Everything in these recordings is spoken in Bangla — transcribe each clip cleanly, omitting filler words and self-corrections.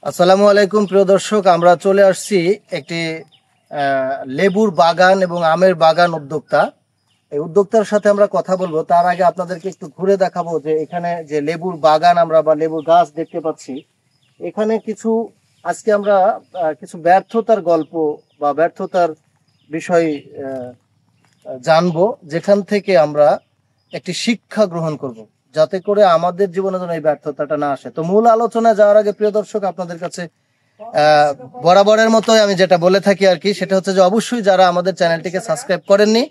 আসসালামু আলাইকুম প্রিয় দর্শক, আমরা চলে আসছি একটি লেবুর বাগান এবং আমের বাগান উদ্যোক্তা। এই উদ্যোক্তার সাথে আমরা কথা বলবো। তার আগে আপনাদেরকে একটু ঘুরে দেখাবো যে এখানে যে লেবুর বাগান আমরা বা লেবুর গাছ দেখতে পাচ্ছি, এখানে কিছু আজকে আমরা কিছু ব্যর্থতার গল্প বা ব্যর্থতার বিষয় জানবো, যেখান থেকে আমরা একটি শিক্ষা গ্রহণ করব, যাতে করে আমাদের জীবনে যেন এই ব্যর্থতাটা না আসে। তো মূল আলোচনা যাওয়ার আগে প্রিয় দর্শক, আপনাদের কাছে বরাবরের মতোই আমি যেটা বলে থাকি আর কি, সেটা হচ্ছে যে অবশ্যই যারা আমাদের চ্যানেলটিকে সাবস্ক্রাইব করেননি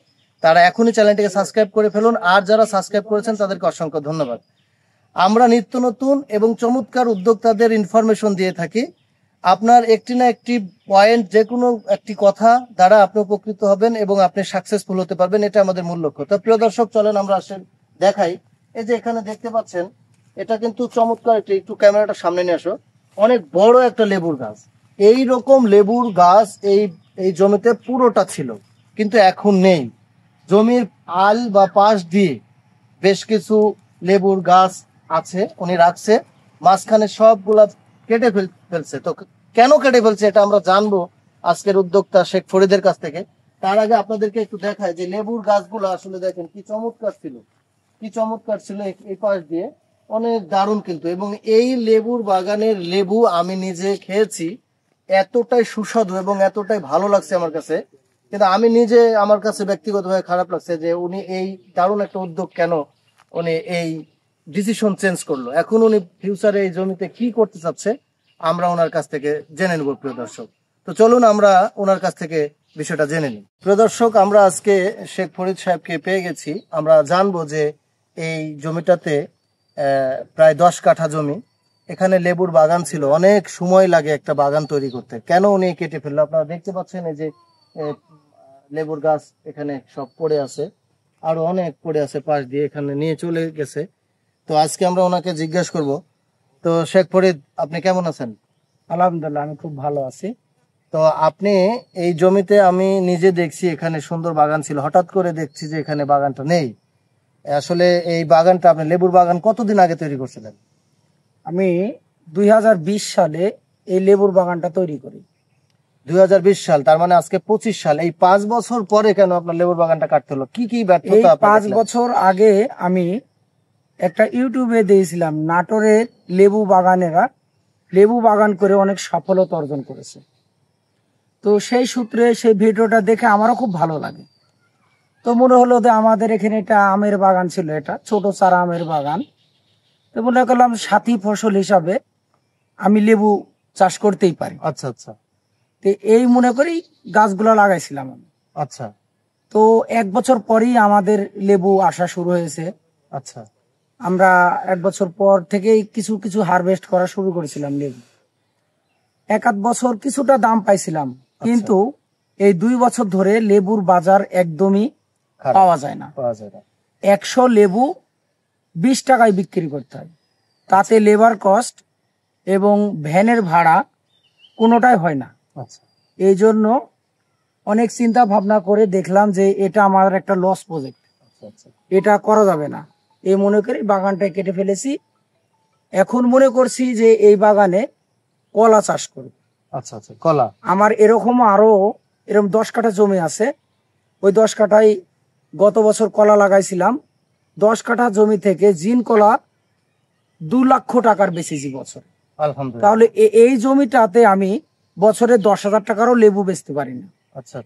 তারা এখনই চ্যানেলটিকে সাবস্ক্রাইব করে ফেলুন, আর যারা সাবস্ক্রাইব করেছেন তাদেরকে অসংখ্য ধন্যবাদ। আমরা নিত্য নতুন এবং চমৎকার উদ্যোক্তাদের ইনফরমেশন দিয়ে থাকি। আপনার একটি না একটি পয়েন্ট, যে কোনো একটি কথা দ্বারা আপনি উপকৃত হবেন এবং আপনি সাকসেসফুল হতে পারবেন, এটা আমাদের মূল লক্ষ্য। তো প্রিয় দর্শক, চলেন আমরা আসেন দেখাই। এই যে এখানে দেখতে পাচ্ছেন, এটা কিন্তু চমৎকার একটু ক্যামেরাটা সামনে নিয়ে আসো, অনেক বড় একটা লেবুর গাছ। এই রকম লেবুর গাছ এই জমিতে পুরোটা ছিল, কিন্তু এখন নেই। জমির আল বা পাশ দিয়ে বেশ কিছু লেবুর গাছ আছে, উনি রাখছে, মাঝখানে সবগুলা কেটে ফেলছে। তো কেন কেটে ফেলছে এটা আমরা জানবো আজকের উদ্যোক্তা শেখ ফরিদের কাছ থেকে। তার আগে আপনাদেরকে একটু দেখায় যে লেবুর গাছগুলো আসলে দেখেন কি চমৎকার ছিল, কি চমৎকার ছিল। এই পাশ দিয়ে অনেক দারুণ কিন্তু, এবং এই লেবুর বাগানের লেবু আমি নিজে খেয়েছি, এতটাই সুস্বাদু এবং এতটাই ভালো লাগছে আমার কাছে। কিন্তু আমি নিজে, আমার কাছে ব্যক্তিগতভাবে খারাপ লাগছে যে উনি এই দারুণ একটা উদ্যোগ কেন উনি এই ডিসিশন চেঞ্জ করলো। এখন উনি ফিউচারে এই জমিতে কি করতে চাচ্ছে আমরা ওনার কাছ থেকে জেনে নেব প্রিয় দর্শক। তো চলুন আমরা ওনার কাছ থেকে বিষয়টা জেনে নিই। প্রিয় দর্শক, আমরা আজকে শেখ ফরিদ সাহেবকে পেয়ে গেছি। আমরা জানবো যে এই জমিটাতে প্রায় 10 কাঠা জমি, এখানে লেবুর বাগান ছিল। অনেক সময় লাগে একটা বাগান তৈরি করতে, কেন উনি কেটে ফেললো আপনারা দেখতে পাচ্ছেন। এই যে লেবুর গাছ এখানে সব পড়ে আছে, আরো অনেক পড়ে আছে পাশ দিয়ে, এখানে নিয়ে চলে গেছে। তো আজকে আমরা ওনাকে জিজ্ঞাসা করব। তো শেখ ফরিদ, আপনি কেমন আছেন? আলহামদুলিল্লাহ, আমি খুব ভালো আছি। তো আপনি এই জমিতে, আমি নিজে দেখছি এখানে সুন্দর বাগান ছিল, হঠাৎ করে দেখছি যে এখানে বাগানটা নেই। আসলে এই বাগানটা, আপনি লেবুর বাগান কতদিন আগে তৈরি করছিলেন? আমি 2020 সালে এই লেবুর বাগানটা তৈরি করি। 2020 সাল, তার মানে আজকে 25 সাল। এই 5 বছর পরে কেন আপনার লেবুর বাগানটা কাটতে হলো? কি কি ব্যর্থতা? 5 বছর আগে আমি একটা ইউটিউবে দিয়েছিলাম, নাটোরের লেবু বাগানেরা লেবু বাগান করে অনেক সফলতা অর্জন করেছে। তো সেই সূত্রে সেই ভিডিওটা দেখে আমারও খুব ভালো লাগে। তো মনে হলো যে আমাদের এখানে একটা আমের বাগান ছিল, এটা ছোট চারা আমের বাগান। তো মনে করলাম সাথী ফসল হিসাবে আমি লেবু চাষ করতেই পারি। আচ্ছা আচ্ছা। তো এই মনে করি গাছগুলো লাগাইছিলাম আমি। আচ্ছা। তো 1 বছর পরেই আমাদের লেবু আসা শুরু হয়েছে। আচ্ছা। আমরা 1 বছর পর থেকেই কিছু কিছু হারভেস্ট করা শুরু করেছিলাম লেবু। 1-8 বছর কিছুটা দাম পাইছিলাম, কিন্তু এই 2 বছর ধরে লেবুর বাজার একদমই পাওয়া যায় না। 100 লেবু 20 টাকায় বিক্রি করতে হয়, তাতে লেবার কস্ট এবং ভ্যানের ভাড়া কোনোটাই হয় না। এই জন্য অনেক চিন্তা ভাবনা করে দেখলাম যে এটা আমার একটা লস প্রজেক্ট, এটা করা যাবে না। এই মনে করে বাগানটা কেটে ফেলেছি। এখন মনে করছি যে এই বাগানে কলা চাষ করব। আচ্ছা আচ্ছা, কলা। আমার এরকম 10 কাঠা জমি আছে। ওই 10 কাঠায় গত বছর কলা লাগাইছিলাম। 10 কাঠা জমি থেকে জিন কলা 2 লক্ষ টাকার বেচেছি বছর। তাহলে এই জমিটাতে আমি বছরে 10,000 টাকারও লেবু বেচতে পারি না।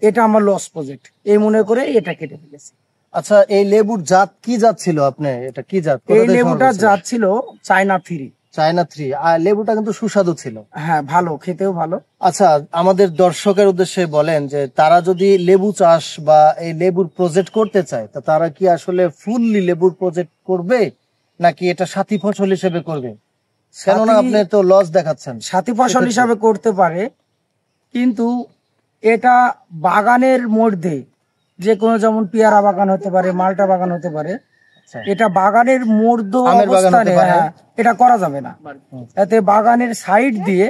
এটা আমার লস প্রজেক্ট, এই মনে করে এটা কেটে ফেলেছি। আচ্ছা, এই লেবুর জাত কি জাত ছিল? আপনি এটা কি জাত? এই লেবুটার জাত ছিল চায়না 3। চায়না 3। আর লেবুটা কিন্তু সুস্বাদু ছিল। হ্যাঁ, ভালো, খেতেও ভালো। আচ্ছা, আমাদের দর্শকের উদ্দেশ্যে বলেন যে তারা যদি লেবু চাষ বা এই লেবুর প্রজেক্ট করতে চায়, তা তারা কি আসলে ফুললি লেবুর প্রজেক্ট করবে নাকি এটা সাথী ফসল হিসেবে করবে? কেননা আপনি তো লস দেখাচ্ছেন। সাথী ফসল হিসাবে করতে পারে, কিন্তু এটা বাগানের মধ্যে যে কোনো, যেমন পেয়ারা বাগান হতে পারে, মালটা বাগান হতে পারে, এটা বাগানের মধ্য অবস্থানে এটা করা যাবে না। এতে বাগানের সাইড দিয়ে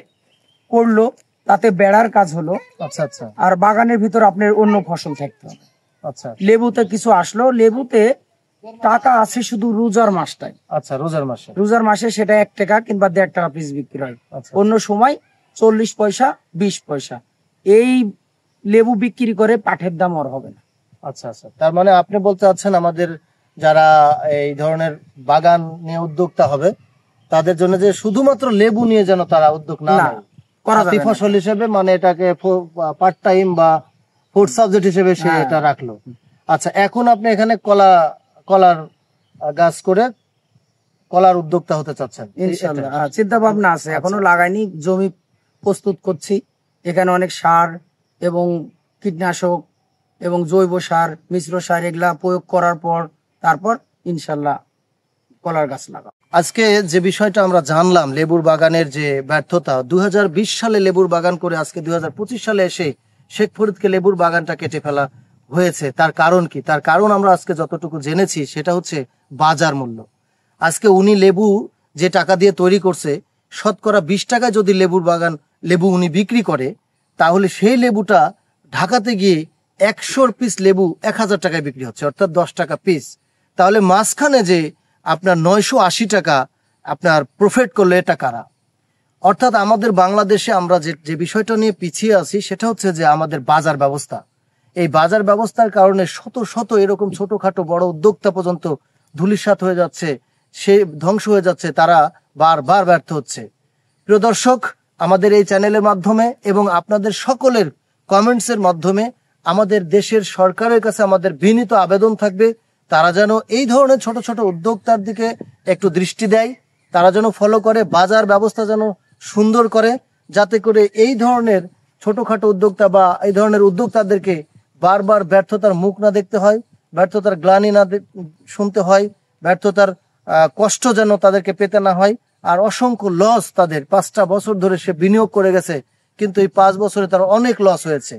করলো, তাতে বেড়ার কাজ হলো। আচ্ছা আচ্ছা। আর বাগানের ভিতর আপনার অন্য ফসল থাকতে হবে। আচ্ছা। লেবুতে কিছু আসলো, লেবুতে টাকা আছে শুধু রোজার মাসটাই। আচ্ছা, রোজার মাসে। রোজার মাসে সেটা 1 টাকা কিংবা 1.5 টাকা পিস বিক্রি হয়। আচ্ছা, অন্য সময় 40 পয়সা 20 পয়সা এই লেবু বিক্রি করে পাঠের দাম আর হবে না। আচ্ছা আচ্ছা, তার মানে আপনি বলতে চাচ্ছেন আমাদের যারা এই ধরনের বাগান নিয়ে উদ্যোক্তা হবে তাদের জন্য যে শুধুমাত্র লেবু নিয়ে যেন তারা উদ্যোগ না না, নেয়, করা যাবে হাতি না। ফসল হিসেবে, মানে এটাকে পার্ট টাইম বা ফোর্থ সাবজেক্ট হিসেবে সে হ্যাঁ। এটা রাখলো। আচ্ছা, এখন আপনি এখানে কলার গাছ করে কলার উদ্যোক্তা হতে চাচ্ছেন? ইনশাআল্লাহ চিন্তা ভাবনা আছে, এখনো লাগাইনি, জমি প্রস্তুত করছি। এখানে অনেক সার এবং কীটনাশক এবং জৈব সার, মিশ্র সার এগুলা প্রয়োগ করার পর তারপর ইনশাআল্লাহ কলার গাছ লাগাবো। আজকে যে বিষয়টা আমরা জানলাম লেবুর বাগানের যে ব্যর্থতা, 2020 সালে লেবুর বাগান করে আজকে 2025 সালে এসে শেখ ফরিদকে লেবুর বাগানটা কেটে ফেলা হয়েছে। তার কারণ কি? তার কারণ আমরা আজকে যতটুকু জেনেছি সেটা হচ্ছে বাজার মূল্য। আজকে উনি লেবু যে টাকা দিয়ে তৈরি করছে, শতকরা 20 টাকায় যদি লেবু উনি বিক্রি করে, তাহলে সেই লেবুটা ঢাকাতে গিয়ে 100 পিস লেবু 1000 টাকায় বিক্রি হচ্ছে, অর্থাৎ 10 টাকা পিস। তাহলে মাঝখানে যে আপনার 980 টাকা আপনার প্রফিট করলো, এটা কারা? অর্থাৎ আমাদের বাংলাদেশে আমরা যে বিষয়টা নিয়ে পিছিয়ে আছি সেটা হচ্ছে যে আমাদের বাজার ব্যবস্থা। এই বাজার ব্যবস্থার কারণে শত শত এরকম ছোটখাটো বড় উদ্যোক্তা পর্যন্ত ধূলিসাৎ হয়ে যাচ্ছে, সে ধ্বংস হয়ে যাচ্ছে, তারা বারবার ব্যর্থ হচ্ছে। প্রিয় দর্শক, আমাদের এই চ্যানেলের মাধ্যমে এবং আপনাদের সকলের কমেন্টসের মাধ্যমে আমাদের দেশের সরকারের কাছে আমাদের বিনীত আবেদন থাকবে, তারা যেন এই ধরনের ছোট ছোট উদ্যোক্তার দিকে একটু দৃষ্টি দেয়, তারা যেন ফলো করে, বাজার ব্যবস্থা যেন সুন্দর করে, যাতে করে এই ধরনের ছোটখাটো উদ্যোক্তা বা এই ধরনের উদ্যোক্তাদেরকে বারবার ব্যর্থতার মুখ না দেখতে হয়, ব্যর্থতার গ্লানি না শুনতে হয়, ব্যর্থতার কষ্ট যেন তাদেরকে পেতে না হয়। আর অসংখ্য লস, তাদের 5টা বছর ধরে সে বিনিয়োগ করে গেছে, কিন্তু এই 5 বছরে তার অনেক লস হয়েছে।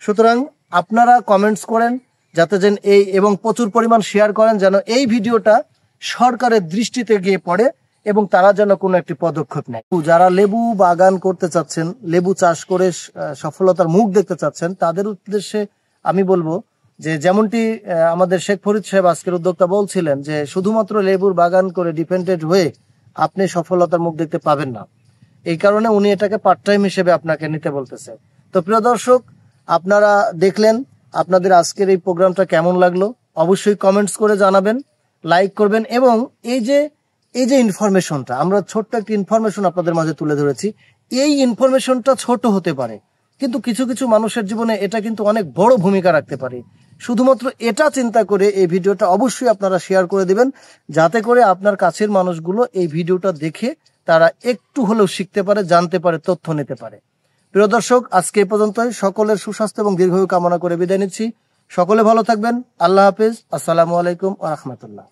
সুতরাং আপনারা কমেন্টস করেন যাতে যেন এবং প্রচুর পরিমাণ শেয়ার করেন যেন এই ভিডিওটা সরকারের দৃষ্টিতে গিয়ে পড়ে এবং তারা যেন কোনো একটি পদক্ষেপ নেয়। যারা লেবু বাগান করতে চাচ্ছেন, লেবু চাষ করে সফলতার মুখ দেখতে চাচ্ছেন, তাদের উদ্দেশ্যে আমি বলবো যে যেমনটি আমাদের শেখ ফরিদ সাহেব আজকের উদ্যোক্তা বলছিলেন যে শুধুমাত্র লেবুর বাগান করে ডিপেন্ডেন্ট হয়ে আপনি সফলতার মুখ দেখতে পাবেন না। এই কারণে উনি এটাকে পার্ট টাইম হিসেবে আপনাকে নিতে বলতেছে। তো প্রিয় দর্শক, আপনারা দেখলেন, আপনাদের আজকের এই প্রোগ্রামটা কেমন লাগলো অবশ্যই কমেন্টস করে জানাবেন, লাইক করবেন। এবং এই যে ইনফরমেশনটা আমরা ছোট্ট একটা ইনফরমেশন আপনাদের মাঝে তুলে ধরেছি, এই ইনফরমেশনটা ছোট হতে পারে কিন্তু কিছু কিছু মানুষের জীবনে এটা কিন্তু অনেক বড় ভূমিকা রাখতে পারে। শুধুমাত্র এটা চিন্তা করে এই ভিডিওটা অবশ্যই আপনারা শেয়ার করে দিবেন, যাতে করে আপনার কাছের মানুষগুলো এই ভিডিওটা দেখে তারা একটু হলেও শিখতে পারে, জানতে পারে, তথ্য নিতে পারে। প্রিয় দর্শক, আজকে এই পর্যন্তই। সকলের সুস্বাস্থ্য এবং দীর্ঘায়ু কামনা করে বিদায় নিচ্ছি। সকলে ভালো থাকবেন। আল্লাহ হাফেজ। আসসালামু আলাইকুম ওয়া রাহমাতুল্লাহ।